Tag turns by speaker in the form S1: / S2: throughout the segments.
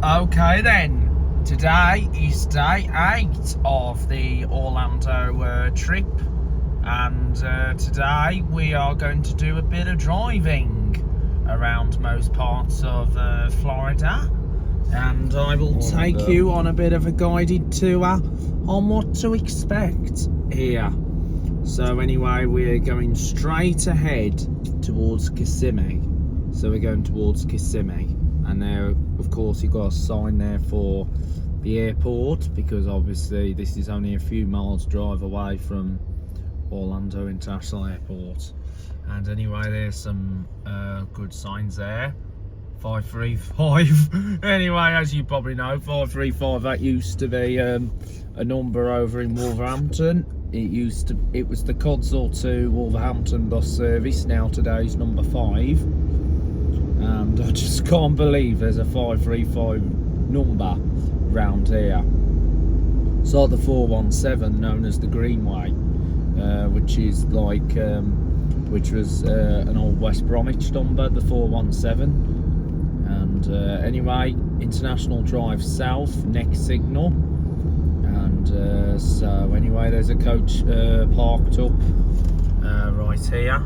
S1: Okay then, today is day 8 of the Orlando trip, and today we are going to do a bit of driving around most parts of Florida, and I will take you on a bit of a guided tour on what to expect here. So anyway, we're going straight ahead towards Kissimmee. So we're going towards Kissimmee, and there of course you've got a sign there for the airport, because obviously this is only a few miles drive away from Orlando International Airport. And anyway, there's some good signs there. 535. Anyway, as you probably know, 535, that used to be a number over in Wolverhampton. It was the Codsall to Wolverhampton bus service. Now today's number 5, and I just can't believe there's a 535 number round here. It's like the 417, known as the Greenway, which is like which was an old West Bromwich number, the 417. And anyway, International Drive South, next signal. And so anyway, there's a coach parked up right here.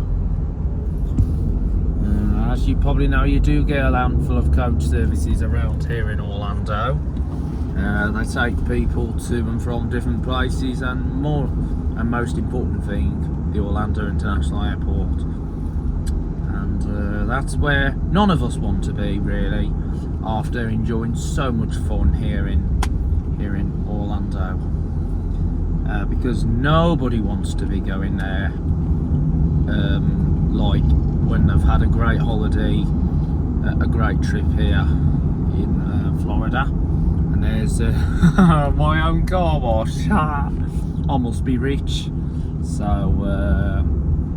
S1: As you probably know, you do get a handful of coach services around here in Orlando. They take people to and from different places, and most important thing, the Orlando International Airport. And that's where none of us want to be, really, after enjoying so much fun here in Orlando, because nobody wants to be going there like when they've had a great holiday, a great trip here in Florida. And there's my own car wash. I must be rich, so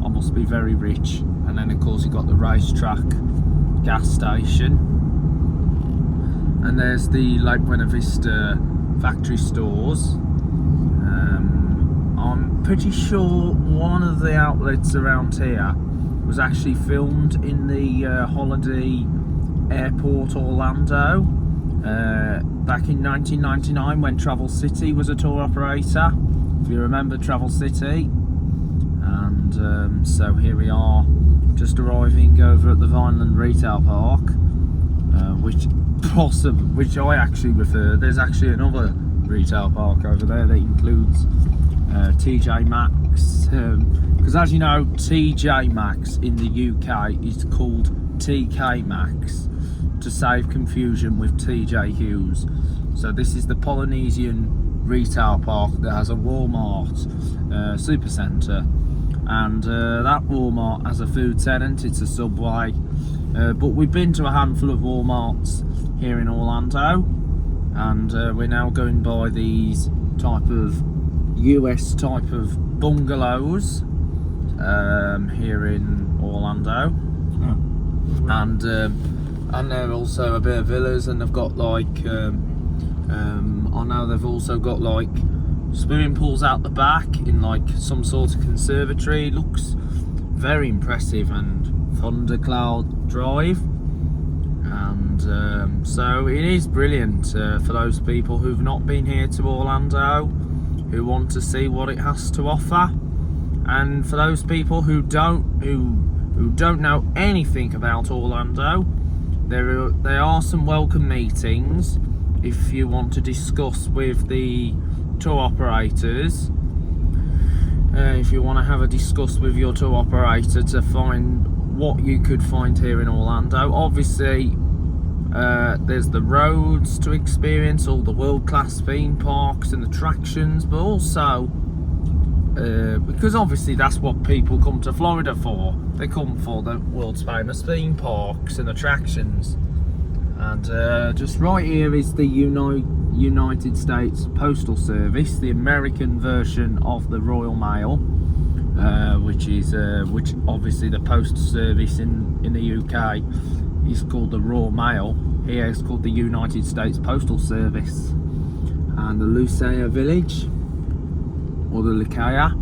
S1: I must be very rich. And then of course you've got the racetrack, gas station, and there's the Lake Buena Vista factory stores. I'm pretty sure one of the outlets around here was actually filmed in the Holiday Airport Orlando back in 1999, when Travel City was a tour operator, if you remember Travel City. And so here we are, just arriving over at the Vineland Retail Park, which I actually prefer. There's actually another retail park over there that includes TJ Maxx, because as you know, TJ Maxx in the UK is called TK Maxx to save confusion with TJ Hughes. So this is the Polynesian retail park that has a Walmart supercentre, and that Walmart has a food tenant, it's a Subway, but we've been to a handful of Walmarts here in Orlando, and we're now going by these type of US type of bungalows here in Orlando. And they're also a bit of villas, and they've got like I know they've also got like swimming pools out the back in like some sort of conservatory. It looks very impressive, and Thundercloud Drive. And so it is brilliant for those people who've not been here to Orlando, who want to see what it has to offer, and for those people who don't know anything about Orlando, there are some welcome meetings if you want to discuss with the tour operators. If you want to have a discuss with your tour operator to find what you could find here in Orlando. Obviously, there's the roads to experience, all the world-class theme parks and attractions, but also because obviously that's what people come to Florida for. They come for the world's famous theme parks and attractions. And just right here is the United States Postal Service, the American version of the Royal Mail, which obviously the postal service in the UK is called the Royal Mail. Here it's called the United States Postal Service. And the Lucia Village, or the Lucaya.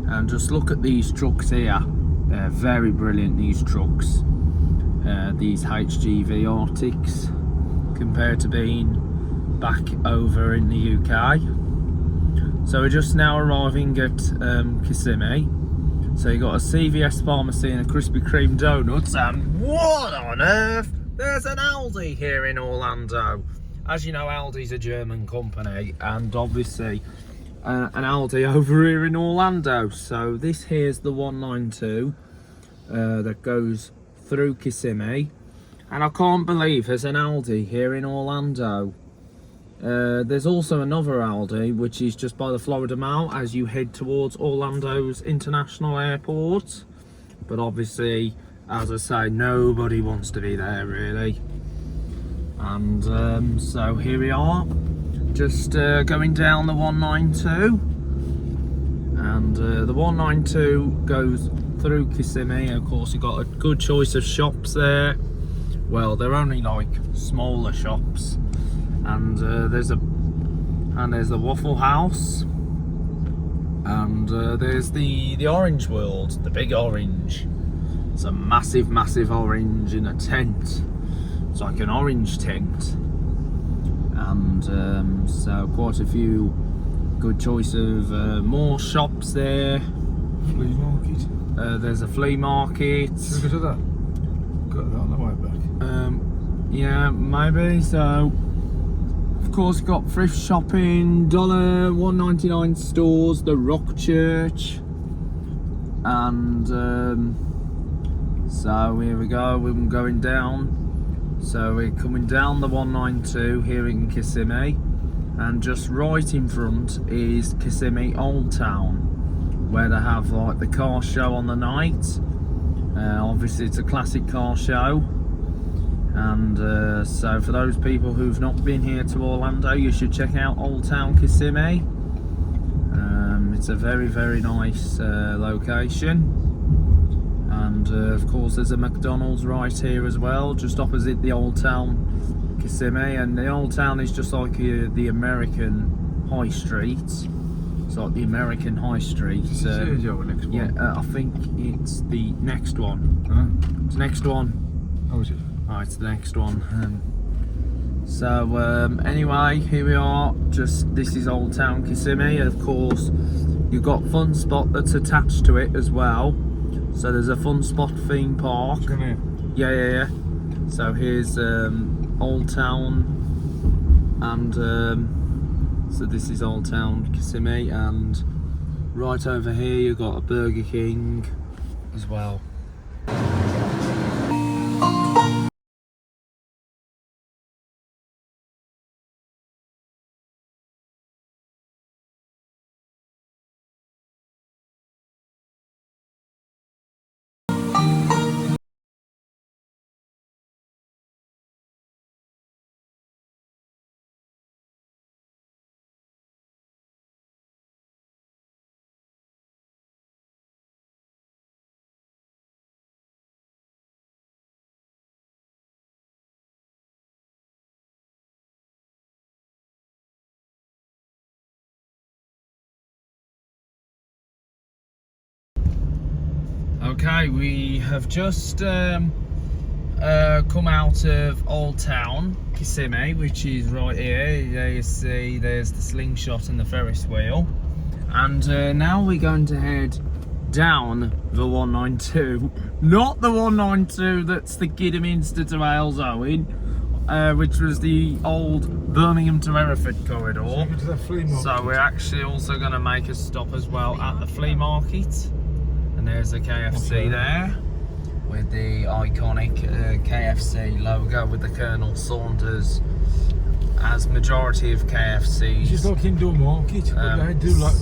S1: And just look at these trucks here. They're very brilliant, these trucks. These HGV Arctics. compared to being back over in the UK. So we're just now arriving at Kissimmee. So you got a CVS pharmacy and a Krispy Kreme donuts, and what on earth? There's an Aldi here in Orlando. As you know, Aldi's a German company, and obviously an Aldi over here in Orlando. So this here's the 192 that goes through Kissimmee, and I can't believe there's an Aldi here in Orlando. There's also another Aldi which is just by the Florida Mall as you head towards Orlando's International Airport, but obviously, as I say, nobody wants to be there really. And so here we are, just going down the 192, and the 192 goes through Kissimmee. Of course, you've got a good choice of shops there. Well, they're only like smaller shops. And there's the Waffle House, and there's the Orange World, the big orange. It's a massive orange in a tent. It's like an orange tent, and so quite a few good choice of more shops there.
S2: Flea market.
S1: There's a flea market.
S2: Should we go to that? Got that on the way back.
S1: Yeah, maybe so. Of course, you've got thrift shopping, $1.99 stores, the Rock Church, and so here we go. We're going down. So we're coming down the 192 here in Kissimmee, and just right in front is Kissimmee Old Town, where they have like the car show on the night. Obviously, it's a classic car show. And so for those people who've not been here to Orlando, you should check out Old Town Kissimmee. It's a very nice location, and of course there's a McDonald's right here as well, just opposite the Old Town Kissimmee. And the Old Town is just like the American High Street. It's like the American High Street. Yeah, I think it's the next one.
S2: Huh?
S1: It's the next one.
S2: How is it?
S1: Oh, it's the next one. So anyway, here we are. Just this is Old Town Kissimmee. Of course, you've got Fun Spot that's attached to it as well. So there's a Fun Spot theme park.
S2: Come here.
S1: Yeah. So here's Old Town, and so this is Old Town Kissimmee, and right over here you've got a Burger King as well. Okay, we have just come out of Old Town Kissimmee, which is right here. There you see there's the slingshot and the Ferris wheel, and now we're going to head down the 192, not the 192 that's the Kidderminster to Halesowen, which was the old Birmingham to Hereford corridor. So we're actually also going to make a stop as well at the flea market. And there's a KFC there with the iconic KFC logo with the Colonel Saunders, as majority of KFCs.
S2: It's just like indoor market, but they do like,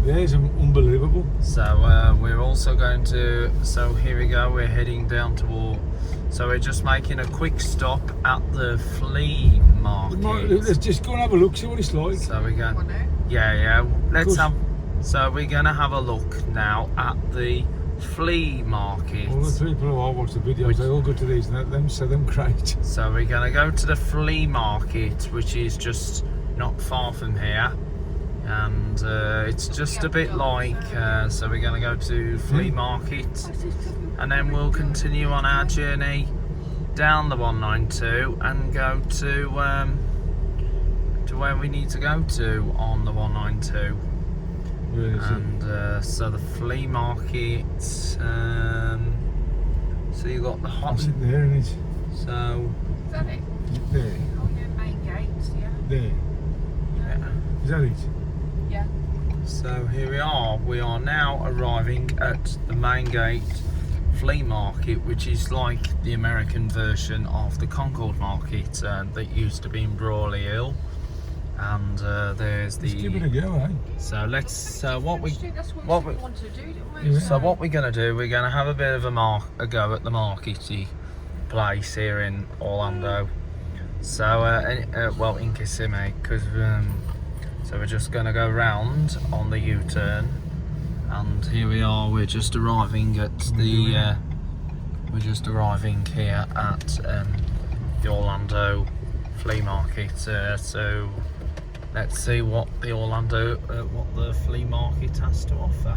S2: theirs are unbelievable.
S1: So we're also going to, so here we go, we're heading down toward, so we're just making a quick stop at the flea market.
S2: Let's just go and have a look, see what it's like.
S1: So we're going, yeah, let's have. So we're going to have a look now at the flea market.
S2: All the people who all watch the videos, they all go to these and them say them great.
S1: So we're going to go to the flea market, which is just not far from here. And it's just a bit like, so we're going to go to flea market, and then we'll continue on our journey down the 192 and go to where we need to go to on the 192.
S2: Where is
S1: And so the flea market. So you got the hot.
S2: Is it there, isn't it?
S1: So
S3: Is that it?
S2: There.
S3: Oh yeah, main gates, yeah.
S2: There.
S1: yeah.
S2: Is that it?
S3: Yeah.
S1: So here we are. We are now arriving at the main gate flea market, which is like the American version of the Concord market that used to be in Brawley Hill. And there's
S2: Let's give it a go, eh?
S1: So let's. What we
S3: That's what
S1: what
S3: we
S1: we-
S3: wanted to do, didn't we?
S2: Yeah.
S1: So what we're gonna do? We're gonna have a bit of a go at the markety place here in Orlando. So well, in Kissimmee, because so we're just gonna go round on the U-turn, and here we are. We're just arriving at the. We're just arriving here at the Orlando flea market. So let's see what the what the flea market has to offer.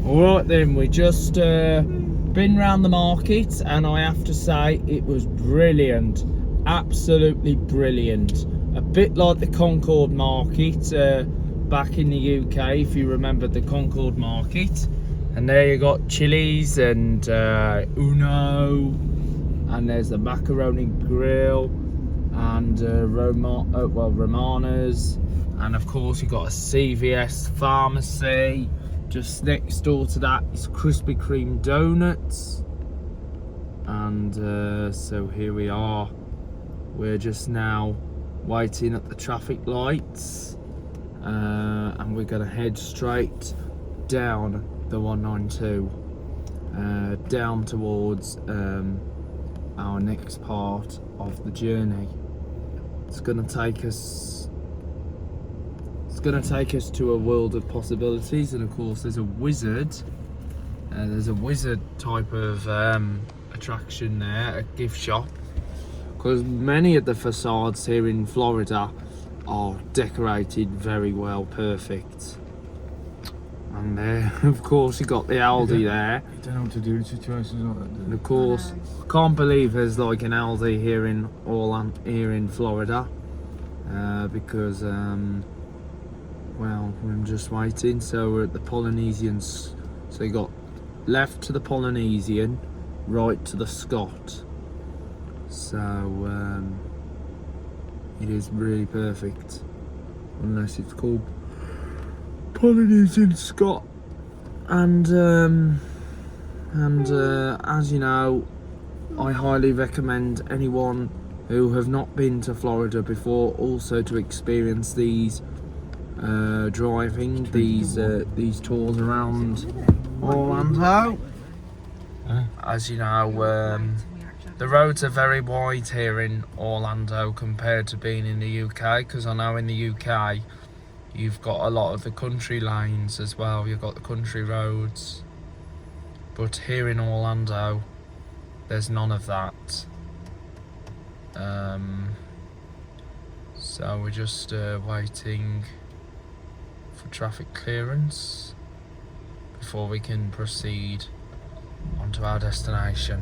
S1: Alright then, we just been round the market, and I have to say it was brilliant, absolutely brilliant. A bit like the Concord market back in the UK, if you remember the Concord market. And there you got Chili's and Uno, and there's the macaroni grill and Romana's, and of course you got a CVS pharmacy. Just next door to that is Krispy Kreme donuts, and so here we are. We're just now waiting at the traffic lights, and we're gonna head straight down the 192, down towards our next part of the journey. It's gonna take us to a world of possibilities, and of course there's a wizard type of attraction there, a gift shop, because many of the facades here in Florida are decorated very well, perfect. And there, of course, you got the Aldi there.
S2: You don't know what to do in situations like that, do
S1: And
S2: you?
S1: of course, I can't believe there's like an Aldi here in Florida, because well, I'm just waiting. So we're at the Polynesians. So you got left to the Polynesian, right to the Scot. So it is really perfect, unless it's called Polynesian Scot. And as you know, I highly recommend anyone who have not been to Florida before also to experience these these tours around Orlando. As you know, the roads are very wide here in Orlando compared to being in the UK, because I know in the UK you've got a lot of the country lanes as well, you've got the country roads, but here in Orlando there's none of that. So we're just waiting for traffic clearance before we can proceed onto our destination.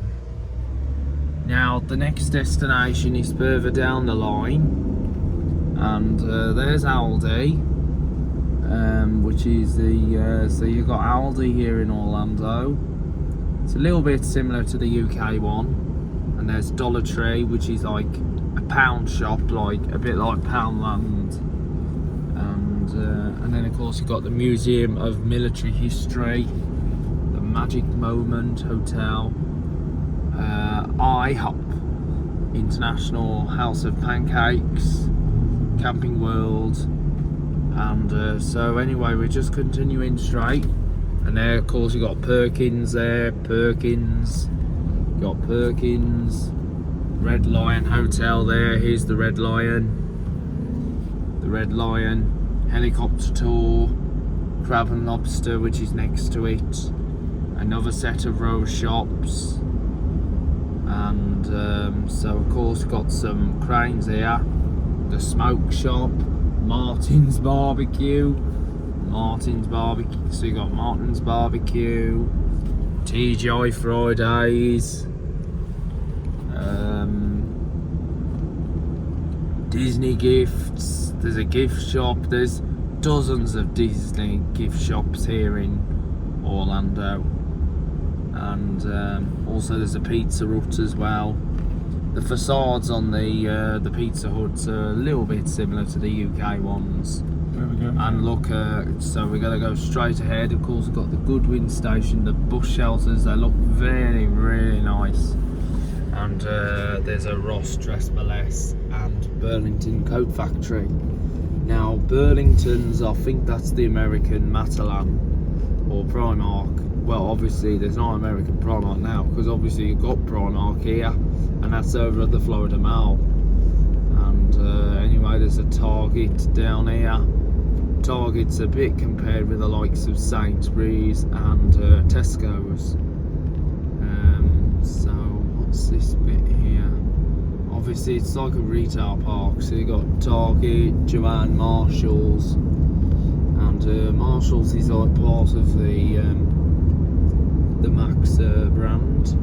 S1: Now the next destination is further down the line, and there's Aldi, which is the so you've got Aldi here in Orlando. It's a little bit similar to the UK one. And there's Dollar Tree, which is like a pound shop, like a bit like Poundland. And then of course you've got the Museum of Military History, the Magic Moment Hotel, IHOP, International House of Pancakes, Camping World, and so anyway, we're just continuing straight. And there, of course, you got Perkins there, Perkins, Red Lion Hotel there. Here's the Red Lion, helicopter tour, Crab and Lobster, which is next to it, another set of rose shops, and so of course got some cranes here, the smoke shop, Martin's barbecue, so you got Martin's barbecue, TGI Fridays, Disney gifts, there's a gift shop, there's dozens of Disney gift shops here in Orlando, and also there's a Pizza Hut as well. The facades on the Pizza Huts are a little bit similar to the UK ones.
S2: There we go.
S1: And look, so we're going to go straight ahead. Of course, we've got the Goodwin station, the bus shelters, they look very, really nice. And there's a Ross Dress Burlesque and Burlington Coat Factory. Now, Burlington's, I think that's the American Matalan or Primark. Well, obviously, there's not American Primark now, because obviously you've got Primark here, and that's over at the Florida Mall. And anyway, there's a Target down here. Target's a bit compared with the likes of Sainsbury's and Tesco's. So what's this bit here? Obviously it's like a retail park, so you got Target, Joanne, Marshalls, and Marshalls is like part of the Max brand.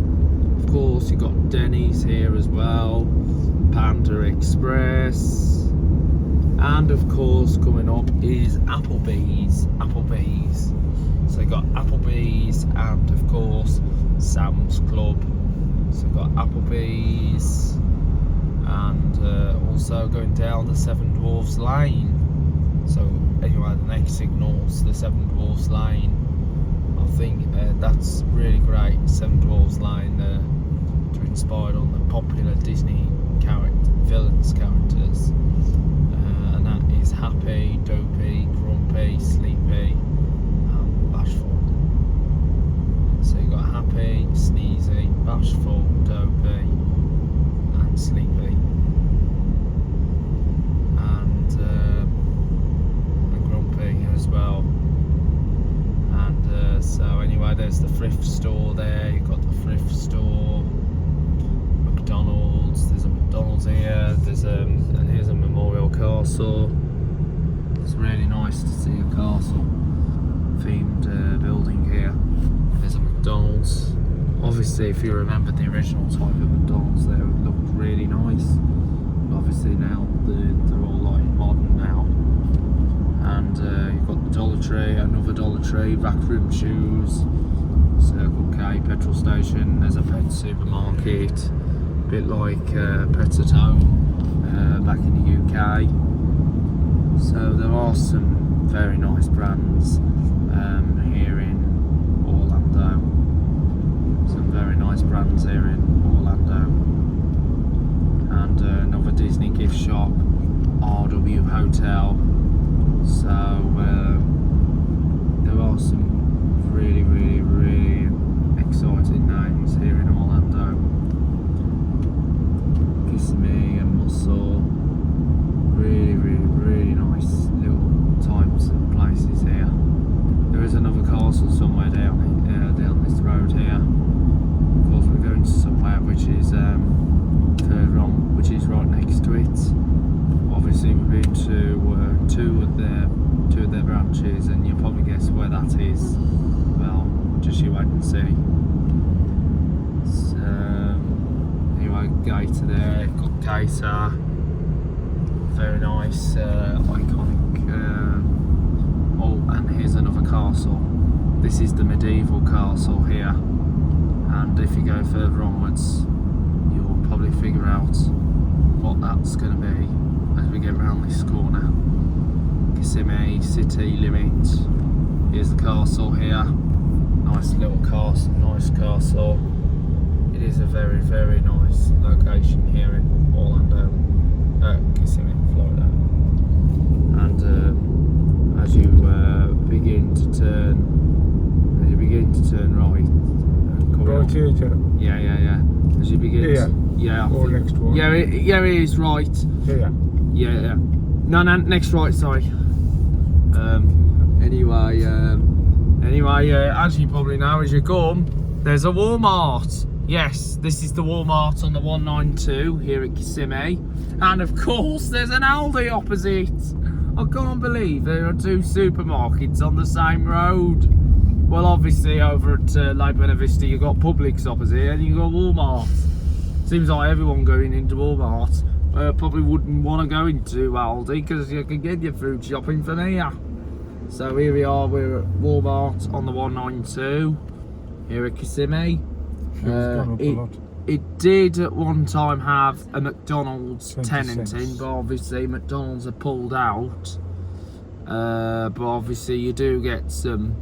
S1: Of course, you got Denny's here as well, Panda Express, and of course coming up is Applebee's. So you got Applebee's and of course Sam's Club. So you got Applebee's, and also going down the Seven Dwarfs Lane. So anyway, the next signal's the Seven Dwarfs Lane. I think that's really great, Seven Dwarfs Lane, inspired on the popular Disney villains characters, and that is Happy, Dopey, Grumpy, Sleepy, and Bashful. So you got Happy, Sneezy, Bashful, Dopey, and Sleepy, and Grumpy as well. And so anyway, there's the thrift store there. You've got the thrift store, McDonald's. There's a McDonald's here. There's and here's a Memorial Castle. It's really nice to see a castle themed building here. There's a McDonald's. Obviously, if you remember the original type of McDonald's there, it looked really nice. But obviously now they're all like modern now. And you've got the Dollar Tree, another Dollar Tree, Rack Room Shoes, Circle K, petrol station. There's a pet supermarket, a bit like Pets at Home back in the UK. So there are some very nice brands here in Orlando. Some very nice brands here in Orlando. And another Disney gift shop, RW Hotel. So there are some really, really, really exciting names here in Orlando. Kissimmee and Muscle. Really, really, really nice little types of places here. There is another castle somewhere down this road here. Of course, we're going to somewhere which is further on, which is right next to it. Obviously, we've been to two of their branches, and you'll probably guess where that is. Well, just you wait and see. So, anyway, Gator there, got Gator. Very nice, iconic. Oh, and here's another castle. This is the medieval castle here. And if you go further onwards, you'll probably figure out what that's going to be as we get around this corner. Kissimmee city limit. Here's the castle here. Nice little castle, nice castle. It is a very, very nice location here in Orlando, Kissimmee, Florida. And as you begin to turn right,
S2: Right here,
S1: yeah. As you begin, yeah,
S2: or next one.
S1: yeah, it is right.
S2: Here.
S1: Yeah. No, next right. Sorry. Anyway, as you probably know, as you come, there's a Walmart. Yes, this is the Walmart on the 192 here at Kissimmee, and of course, there's an Aldi opposite. I can't believe there are two supermarkets on the same road. Well, obviously, over at Lake Buena Vista, you've got Publix opposite, and you've got Walmart. Seems like everyone going into Walmart probably wouldn't want to go into Aldi because you can get your food shopping from here. So here we are, we're at Walmart on the 192 here at Kissimmee. It did at one time have a McDonald's tenanting, but obviously McDonald's are pulled out. But obviously you do get some.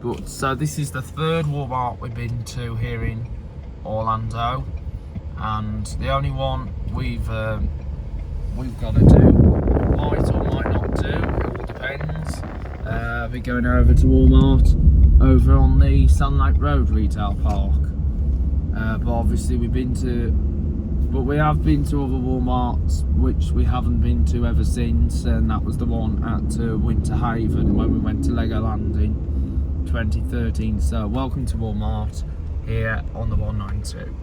S1: But so this is the third Walmart we've been to here in Orlando, and the only one we've got to do, might or might not do, it all depends. We're going over to Walmart over on the Sun Lake Road retail park. But obviously we have been to other Walmarts which we haven't been to ever since, and that was the one at Winter Haven when we went to Legoland in 2013. So welcome to Walmart here on the 192.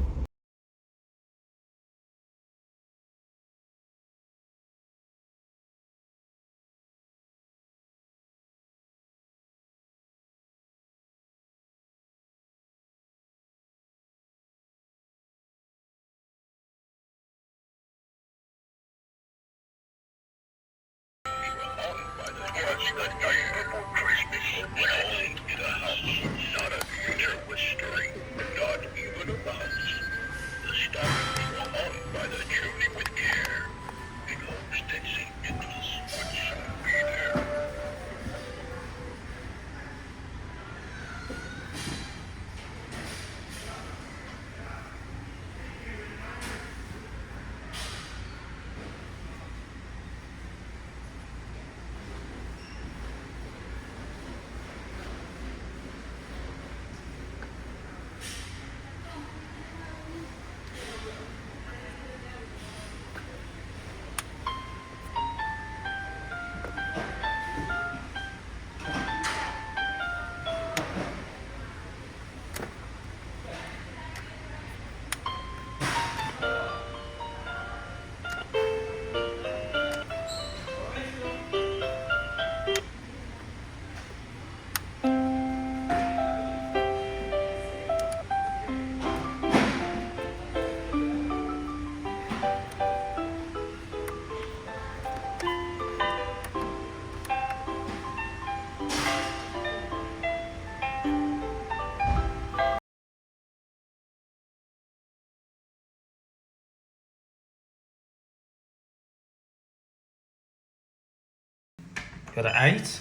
S1: Got at 8.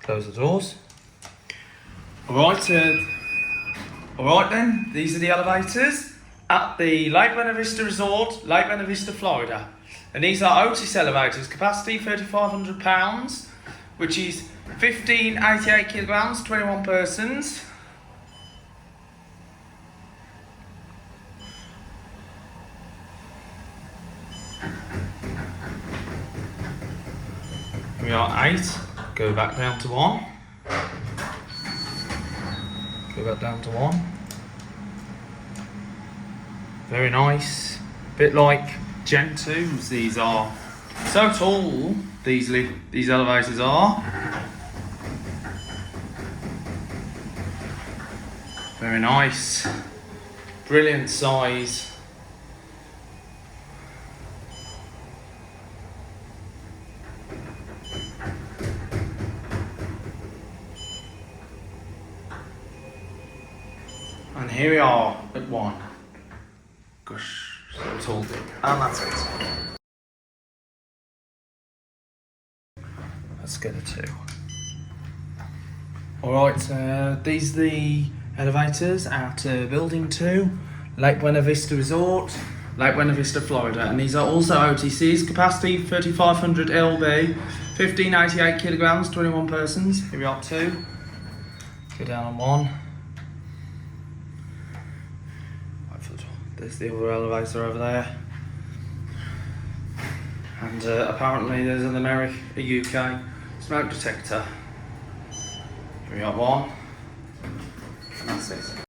S1: Close the doors. Alright then, these are the elevators at the Lake Buena Vista Resort, Lake Buena Vista, Florida. And these are Otis elevators, capacity 3,500 pounds, which is 1,588 kilograms, 21 persons. We are 8, go back down to 1. Go back down to 1. Very nice. Bit like Gen 2s these are. So tall these elevators are. Very nice. Brilliant size. And here we are at 1. Gosh, so tall. And that's it. Let's get a 2. Alright, these are the elevators at Building 2, Lake Buena Vista Resort, Lake Buena Vista, Florida. And these are also OTCs, capacity 3,500 LB, 1588 kilograms, 21 persons. Here we are 2. Go down on 1. There's the other elevator over there. And apparently there's an a UK smoke detector. Here we got 1. And that's it.